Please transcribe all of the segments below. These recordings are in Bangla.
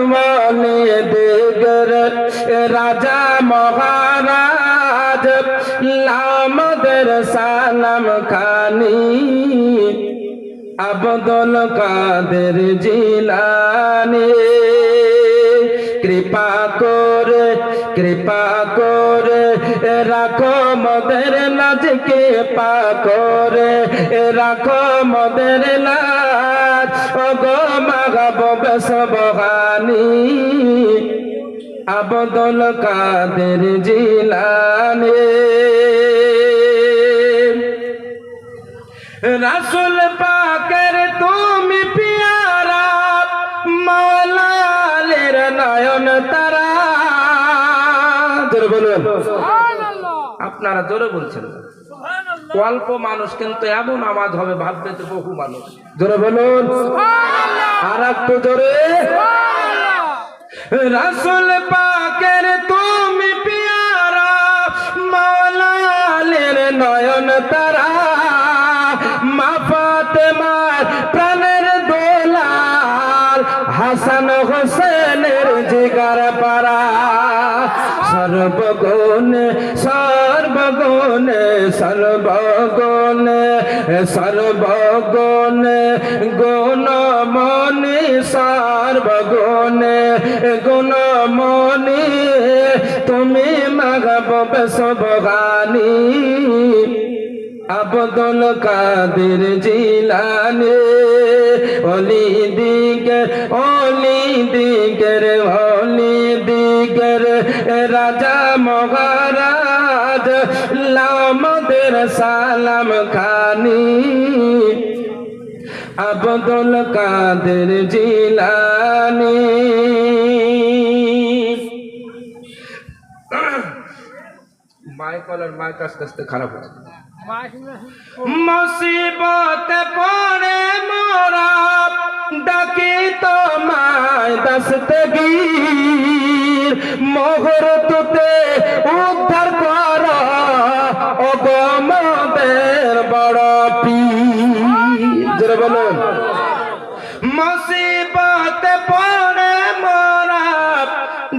ওয়ালি দিগর রাজা মহারাজ আমাদের সালাম খানি আব্দুল কাদের জিলানী কৃপা করে রাখো মদের লাজকে পাকরে রাখো মদের লাজ ওগো মাগব সবহানি আব্দুল কাদের জিলানী রাসূল পাকের তুমি পিয়ারা মাওলা আলীর নয়ন তারা জোরে বলুন সুবহানাল্লাহ। আপনারা জোরে বলছেন সুবহানাল্লাহ। অল্প মানুষ কিন্তু এমন আওয়াজ হবে ভাববে তো বহু মানুষ। জোরে বলুন সুবহানাল্লাহ। আর একটু জোরে সুবহানাল্লাহ। রাসূল পাকের তুমি পিয়ারা মাওলা আলীর নয়ন তারা মা ফাতেমার প্রাণের দোলাল হাসান হোসেনের জিগার পারা সর্বগুণে গুণমণি সর্বগুণে গুণমণি তুমি মাগব সবহানি আব্দুল কাদের জিলানী ওলি দিগর রাজা মহারাজ আমাদের সালাম খানি আব্দুল কাদের জিলানী মাইক আস্তে আস্তে খারাপ হচ্ছে মুসিবত পড়ে মোরা ডাকি তোমায় দস্তগীর মোহর তুতে উদ্ধার কর ওগো মোদের বড় পীর জোরে বলুন মুসিবত পড়ে মোরা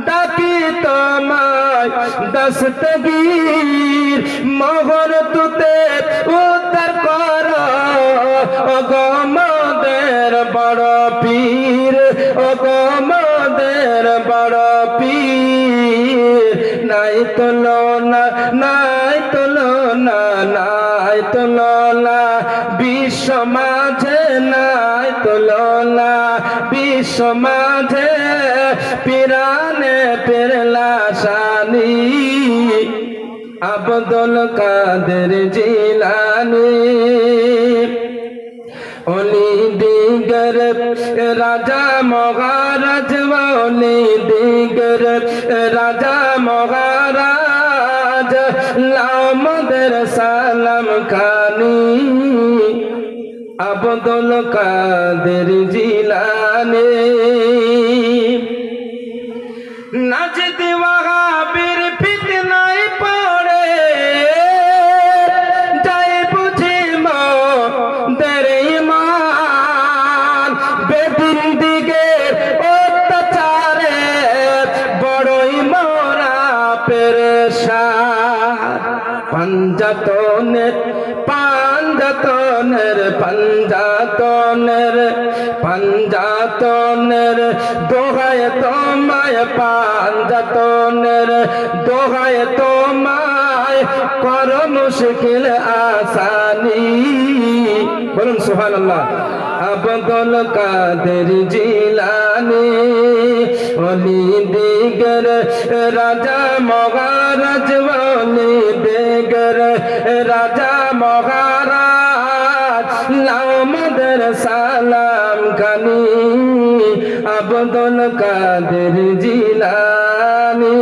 ডাকি তোমায় দস্তগীর মোহর তুতে উদ্ধার কর ওগো মোদের বড় পীর ওগো মোদের বড় পীর নাই তুলনা বিশ্ব মাঝে নাই তুলনা বিশ্ব মাঝে পিরানে পেরলা শানি আব্দুল কাদের জিলানী ওলি দিগর রাজা মহারাজ ওলি দিগর রাজা মহারাজ আমাদের সালাম খানি আব্দুল কাদের জিলানী নাজদ ওয়াহাবীর ফিতনায় পড়ে যাই বুঝি মোদের ঈমান বেদিন দিগের অত্যাচারে বড়ই মোরা পেরেশান পাঞ্জাতনের দোহায় তোমায় পাঞ্জাতনের দোহায় তোমায় কর মুশকিল আসানি বলুন সুবহানাল্লাহ আব্দুল কাদের জিলানী ওলি দিগর রাজা মহারাজ ওলি দিগর রাজা মহারাজ আমাদের সালাম খানি আব্দুল কাদের জিলানী।